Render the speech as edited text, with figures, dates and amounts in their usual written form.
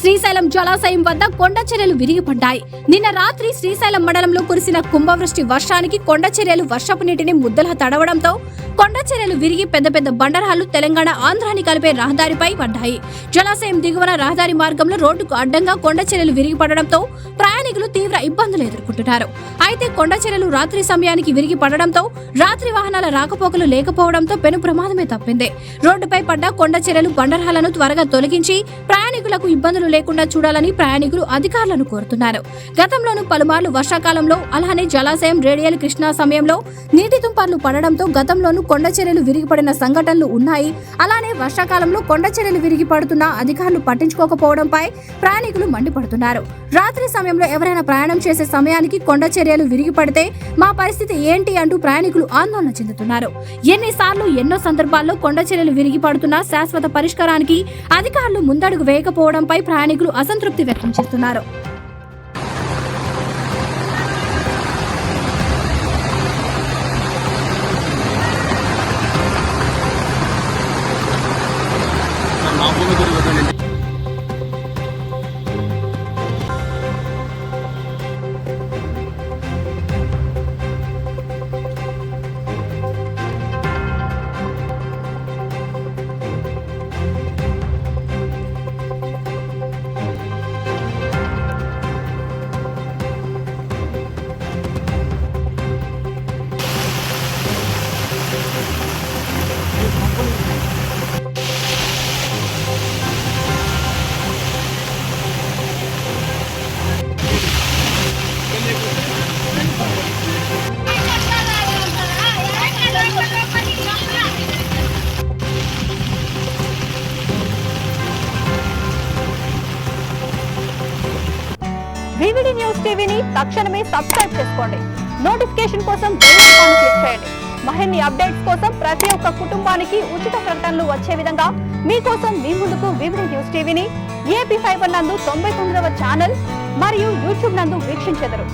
శ్రీశైలం జలాశయం వద్ద కొండ చర్యలు విరిగిపడ్డాయి. నిన్న రాత్రి శ్రీశైలం మండలంలో కురిసిన కుంభవృష్టి వర్షానికి కొండ చర్యలు వర్షపు నీటిని ముద్దలా తడవడంతో కొండ చర్యలు విరిగి పెద్ద పెద్ద బండరాళ్లు తెలంగాణ ఆంధ్రాని కలిపే రహదారిపై పడ్డాయి. జలాశయం దిగువన రహదారి మార్గంలో రోడ్డుకు అడ్డంగా కొండ చర్యలు విరిగిపడడంతో ప్రయాణికులు తీవ్ర ఇబ్బందులు ఎదుర్కొంటున్నారు. అయితే కొండ చర్యలు రాత్రి సమయానికి విరిగి పడడంతో రాత్రి వాహనాల రాకపోకలు లేకపోవడంతో పెను ప్రమాదమే తప్పింది. రోడ్డుపై పడ్డ కొండ చర్యలు బండరాళ్లను త్వరగా తొలగించి ప్రయాణికులకు ఇబ్బందులు లేకుండా చూడాలని ప్రయాణికులు అధికారులను కోరుతున్నారు. గతంలోనూ పలుమార్లు వర్షాకాలంలో అలానే జలాశయం రేడియల్ కృష్ణా సమయంలో నీటి తుంపర్లు పడడంతో గతంలోనూ కొండ చర్యలు విరిగిపడిన సంఘటనలు ఉన్నాయి. అలానే వర్షాకాలంలో కొండ చర్యలు విరిగి పడుతున్నా అధికారులు పట్టించుకోకపోవడంపై ప్రయాణికులు మండిపడుతున్నారు. రాత్రి సమయంలో ఎవరైనా ప్రయాణం చేసే సమయానికి కొండ చర్యలు విరిగి పడితే మా పరిస్థితి ఏంటి అంటూ ప్రయాణికులు ఆందోళన చెందుతున్నారు. ఎన్నిసార్లు ఎన్నో సందర్భాల్లో కొండ చర్యలు విరిగి పడుతున్నా శాశ్వత పరిష్కారానికి అధికారులు ముందడుగు వేయకపోవడంపై ప్రయాణికులు అసంతృప్తి వ్యక్తం చేస్తున్నారు. వివిడి న్యూస్ టీవీని తక్షణమే సబ్స్క్రైబ్ చేసుకోండి. నోటిఫికేషన్ కోసం బెల్ ఐకాన్ క్లిక్ చేయండి. మరిన్ని అప్డేట్స్ కోసం ప్రతి ఒక్క కుటుంబానికి ఉచిత ప్రకటనలు వచ్చే విధంగా మీకోసం మీ ముందుకు వివిడి న్యూస్ టీవీని AP5 నందు 99వ ఛానల్ మరియు యూట్యూబ్ నందు వీక్షించెదరు.